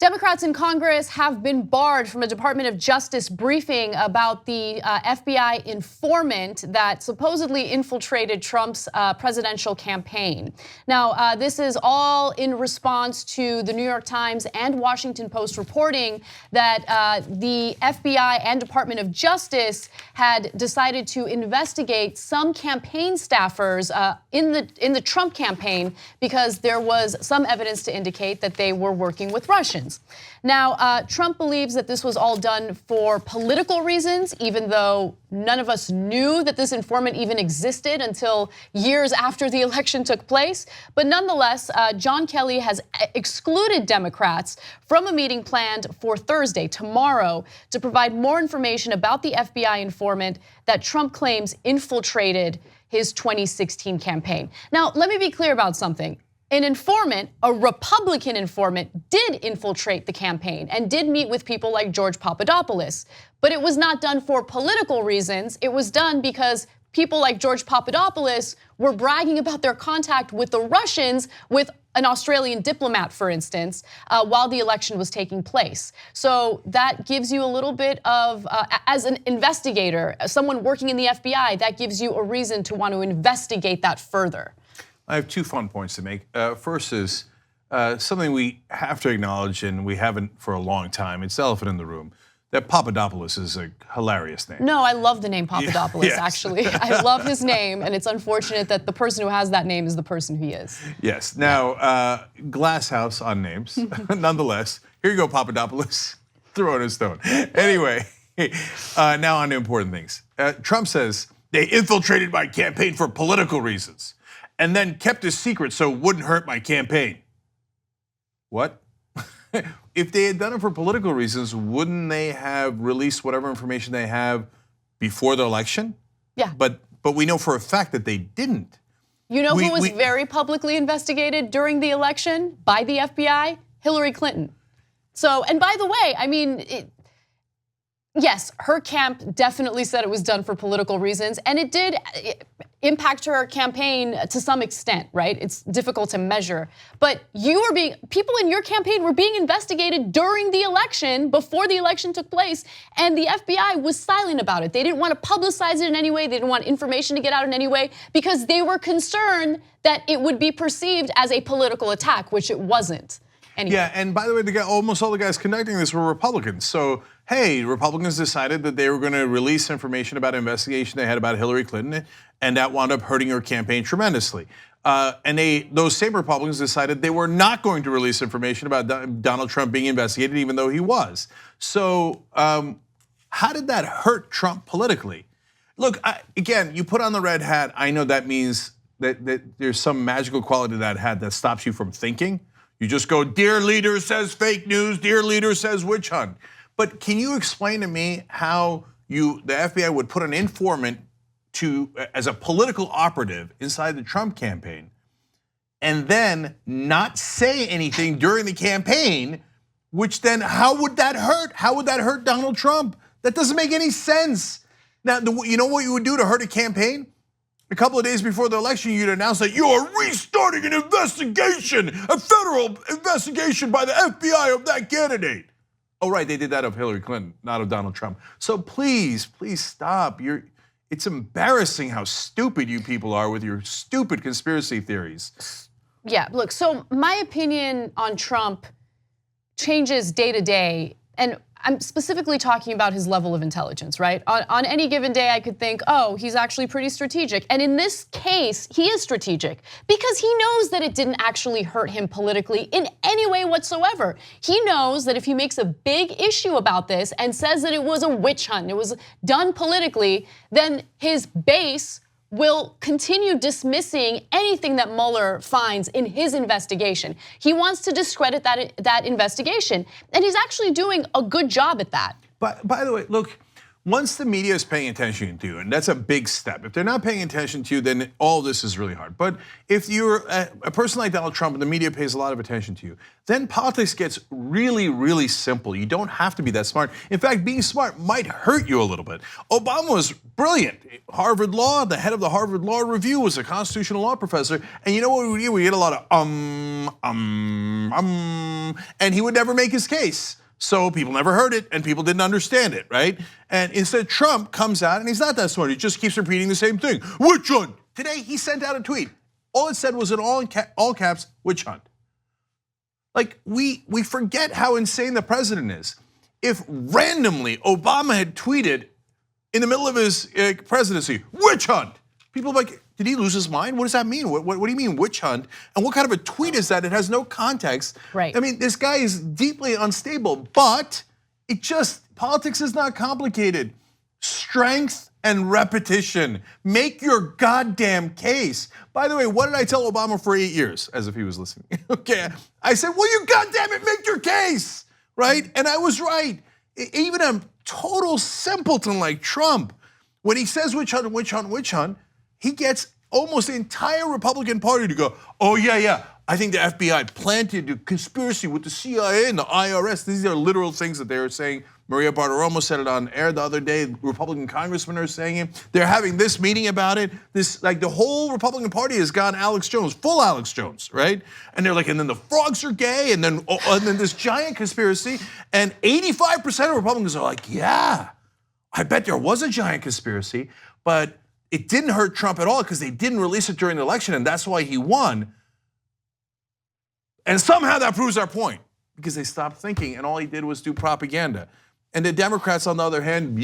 Democrats in Congress have been barred from a Department of Justice briefing about the FBI informant that supposedly infiltrated Trump's presidential campaign. Now, this is all in response to the New York Times and Washington Post reporting that the FBI and Department of Justice had decided to investigate some campaign staffers in the Trump campaign because there was some evidence to indicate that they were working with Russians. Now, Trump believes that this was all done for political reasons, even though none of us knew that this informant even existed until years after the election took place. But nonetheless, John Kelly has excluded Democrats from a meeting planned for Thursday, tomorrow, to provide more information about the FBI informant that Trump claims infiltrated his 2016 campaign. Now, let me be clear about something. An informant, a Republican informant, did infiltrate the campaign and did meet with people like George Papadopoulos. But it was not done for political reasons. It was done because people like George Papadopoulos were bragging about their contact with the Russians, with an Australian diplomat, for instance, while the election was taking place. So that gives you a little bit of, as an investigator, someone working in the FBI, that gives you a reason to want to investigate that further. I have two fun points to make. First is something we have to acknowledge, and we haven't for a long time. It's the elephant in the room. That Papadopoulos is a hilarious name. No, I love the name Papadopoulos, yes. Actually. I love his name, and it's unfortunate that the person who has that name is the person he is. Yes. Now, glass house on names. Nonetheless, here you go, Papadopoulos. Throw in a stone. Anyway, now on to important things. Trump says they infiltrated my campaign for political reasons, and then kept a secret so it wouldn't hurt my campaign. What? If they had done it for political reasons, wouldn't they have released whatever information they have before the election? Yeah. But we know for a fact that they didn't. You know who was very publicly investigated during the election by the FBI? Hillary Clinton. So, and by the way, I mean, yes, her camp definitely said it was done for political reasons, and it did impact her campaign to some extent, right? It's difficult to measure. But people in your campaign were being investigated during the election, before the election took place, and the FBI was silent about it. They didn't want to publicize it in any way. They didn't want information to get out in any way because they were concerned that it would be perceived as a political attack, which it wasn't. Anyway. Yeah, and by the way, almost all the guys conducting this were Republicans. So, hey, Republicans decided that they were going to release information about an investigation they had about Hillary Clinton, and that wound up hurting her campaign tremendously. And those same Republicans decided they were not going to release information about Donald Trump being investigated, even though he was. So, how did that hurt Trump politically? Look, again, you put on the red hat. I know that means that there's some magical quality to that hat that stops you from thinking. You just go, dear leader says fake news, dear leader says witch hunt. But can you explain to me how the FBI would put an informant as a political operative inside the Trump campaign and then not say anything during the campaign, which then how would that hurt? How would that hurt Donald Trump? That doesn't make any sense. Now, you know what you would do to hurt a campaign? A couple of days before the election, you'd announce that you are restarting an investigation, a federal investigation by the FBI of that candidate. Oh, right, they did that of Hillary Clinton, not of Donald Trump. So please stop. It's embarrassing how stupid you people are with your stupid conspiracy theories. Yeah, look, so my opinion on Trump changes day to day, and I'm specifically talking about his level of intelligence, right? On any given day, I could think, oh, he's actually pretty strategic. And in this case, he is strategic because he knows that it didn't actually hurt him politically in any way whatsoever. He knows that if he makes a big issue about this and says that it was a witch hunt, it was done politically, then his base will continue dismissing anything that Mueller finds in his investigation. He wants to discredit that investigation, and he's actually doing a good job at that. But by the way, look, once the media is paying attention to you, and that's a big step. If they're not paying attention to you, then all this is really hard. But if you're a person like Donald Trump and the media pays a lot of attention to you, then politics gets really, really simple. You don't have to be that smart. In fact, being smart might hurt you a little bit. Obama was brilliant. Harvard Law, the head of the Harvard Law Review, was a constitutional law professor. And you know what we do? We get a lot of and he would never make his case. So people never heard it and people didn't understand it, right? And instead Trump comes out and he's not that smart. He just keeps repeating the same thing. Witch hunt. Today he sent out a tweet. All it said was in all caps, witch hunt. Like we forget how insane the president is. If randomly Obama had tweeted in the middle of his presidency, witch hunt, people are like, did he lose his mind? What does that mean? What do you mean witch hunt? And what kind of a tweet is that? It has no context. Right. I mean, this guy is deeply unstable, but politics is not complicated. Strength and repetition. Make your goddamn case. By the way, what did I tell Obama for 8 years? As if he was listening. Okay, I said, well, you goddamn it, make your case, right? And I was right. Even a total simpleton like Trump, when he says witch hunt, witch hunt, witch hunt, he gets almost the entire Republican Party to go, oh yeah, I think the FBI planted a conspiracy with the CIA and the IRS. These are literal things that they were saying. Maria Bartiromo said it on air the other day. Republican congressmen are saying it. They're having this meeting about it. This, like the whole Republican Party has gone Alex Jones, full Alex Jones, right? And they're like, and then the frogs are gay, and then this giant conspiracy. And 85% of Republicans are like, yeah, I bet there was a giant conspiracy, but it didn't hurt Trump at all because they didn't release it during the election, and that's why he won. And somehow that proves our point because they stopped thinking, and all he did was do propaganda. And the Democrats, on the other hand,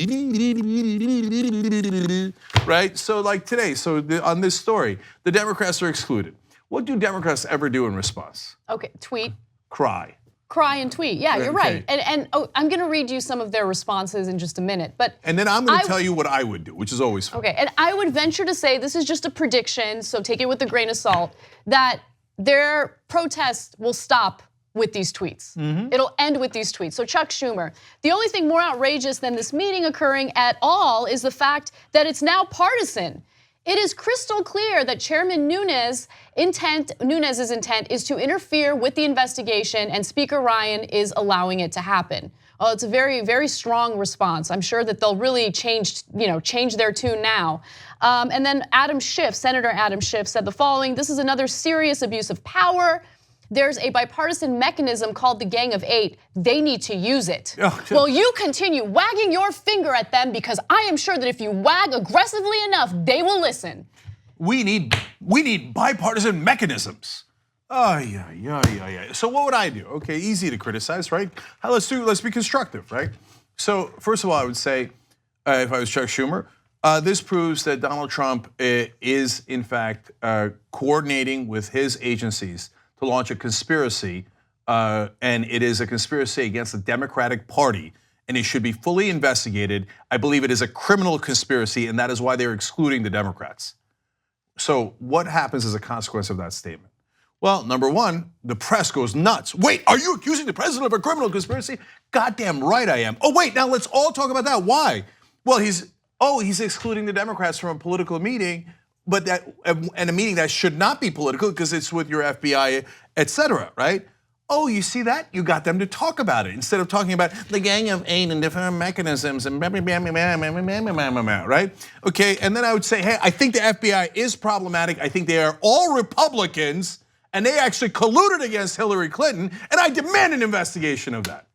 right? So like today, on this story, the Democrats are excluded. What do Democrats ever do in response? Okay, tweet. Cry. Cry and tweet. Yeah, you're right. And I'm going to read you some of their responses in just a minute. And then I'm going to tell you what I would do, which is always fun. Okay, and I would venture to say, this is just a prediction, so take it with a grain of salt, that their protest will stop with these tweets. It'll end with these tweets. So Chuck Schumer, the only thing more outrageous than this meeting occurring at all is the fact that it's now partisan. It is crystal clear that Chairman Nunes's intent is to interfere with the investigation, and Speaker Ryan is allowing it to happen. Oh, it's a very, very strong response. I'm sure that they'll really change their tune now. And then Senator Adam Schiff said the following: "This is another serious abuse of power. There's a bipartisan mechanism called the Gang of Eight. They need to use it." Well, you continue wagging your finger at them because I am sure that if you wag aggressively enough, they will listen. We need bipartisan mechanisms. Oh, yeah. So what would I do? Okay, easy to criticize, right? Let's be constructive, right? So first of all, I would say, if I was Chuck Schumer, this proves that Donald Trump is in fact coordinating with his agencies to launch a conspiracy, and it is a conspiracy against the Democratic Party, and it should be fully investigated. I believe it is a criminal conspiracy, and that is why they're excluding the Democrats. So what happens as a consequence of that statement? Well, number one, the press goes nuts. Wait, are you accusing the president of a criminal conspiracy? Goddamn right I am. Oh wait, now let's all talk about that. Why? Well, he's excluding the Democrats from a political meeting, but and a meeting that should not be political because it's with your FBI, et cetera, right? Oh, you see that? You got them to talk about it instead of talking about the Gang of Eight and different mechanisms and right? Okay, and then I would say, hey, I think the FBI is problematic. I think they are all Republicans and they actually colluded against Hillary Clinton, and I demand an investigation of that.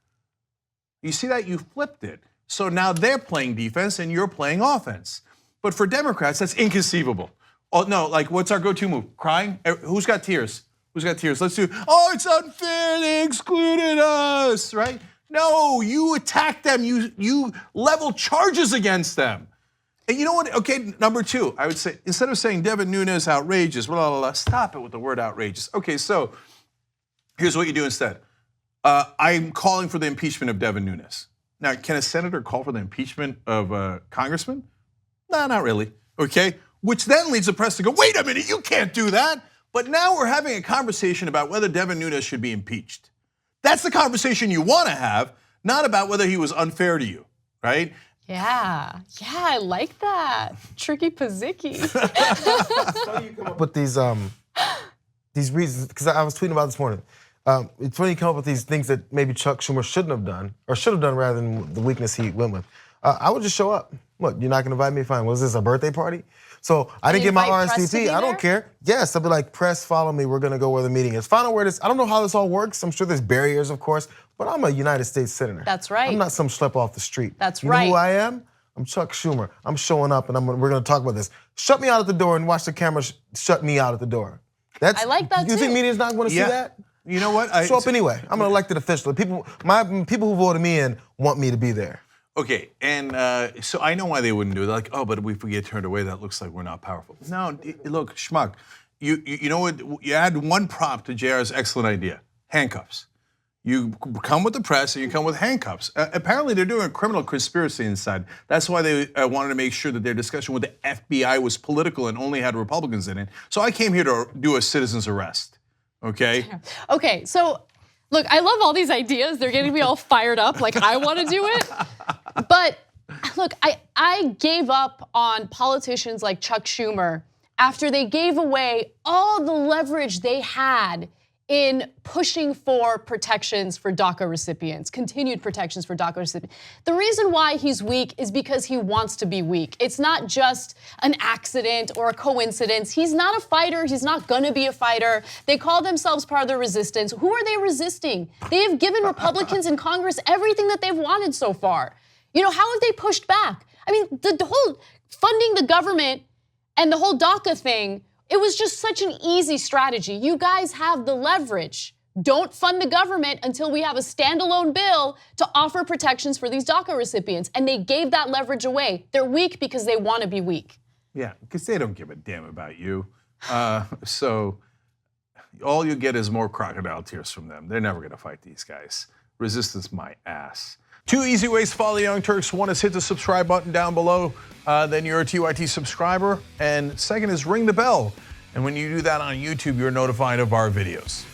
You see that? You flipped it. So now they're playing defense and you're playing offense. But for Democrats, that's inconceivable. Oh no, like what's our go-to move? Crying? Who's got tears? Who's got tears? Let's do, oh, it's unfair, they excluded us, right? No, you attack them, you level charges against them. And you know what, okay, number two, I would say, instead of saying Devin Nunes outrageous, blah, blah, blah, stop it with the word outrageous. Okay, so here's what you do instead. I'm calling for the impeachment of Devin Nunes. Now, can a senator call for the impeachment of a congressman? No, not really, okay? Which then leads the press to go, wait a minute, you can't do that. But now we're having a conversation about whether Devin Nunes should be impeached. That's the conversation you want to have, not about whether he was unfair to you, right? Yeah, I like that. Tricky Pazicki. You come up with these reasons, because I was tweeting about this morning. It's funny you come up with these things that maybe Chuck Schumer shouldn't have done, or should have done rather than the weakness he went with. I would just show up. What, you're not gonna invite me? Fine. Was this a birthday party? So I didn't get my RSVP. I don't care. Yes, I'll be like, press, follow me. We're gonna go where the meeting is. Find out where this. I don't know how this all works. I'm sure there's barriers, of course, but I'm a United States senator. That's right. I'm not some schlep off the street. That's you right. You know who I am? I'm Chuck Schumer. I'm showing up, and we're gonna talk about this. Shut me out at the door and watch the camera shut me out at the door. I like that too. You think media's not gonna see that? You know what? Show up anyway. I'm an elected official. People who voted me in want me to be there. Okay, and so I know why they wouldn't do it. They're like, oh, but if we get turned away, that looks like we're not powerful. No, look, schmuck, you know what? You add one prop to JR's excellent idea: handcuffs. You come with the press and you come with handcuffs. Apparently, they're doing a criminal conspiracy inside. That's why they wanted to make sure that their discussion with the FBI was political and only had Republicans in it. So I came here to do a citizen's arrest. Okay. Okay, so look, I love all these ideas. They're getting me all fired up, like I want to do it. But look, I gave up on politicians like Chuck Schumer after they gave away all the leverage they had in pushing for protections for DACA recipients, continued protections for DACA recipients. The reason why he's weak is because he wants to be weak. It's not just an accident or a coincidence. He's not a fighter. He's not gonna be a fighter. They call themselves part of the resistance. Who are they resisting? They have given Republicans in Congress everything that they've wanted so far. You know, how have they pushed back? I mean, the whole funding the government and the whole DACA thing, it was just such an easy strategy. You guys have the leverage. Don't fund the government until we have a standalone bill to offer protections for these DACA recipients. And they gave that leverage away. They're weak because they want to be weak. Yeah, because they don't give a damn about you. So all you get is more crocodile tears from them. They're never gonna fight these guys. Resistance my ass. 2 easy ways to follow the Young Turks. One is hit the subscribe button down below, then you're a TYT subscriber. And second is ring the bell. And when you do that on YouTube, you're notified of our videos.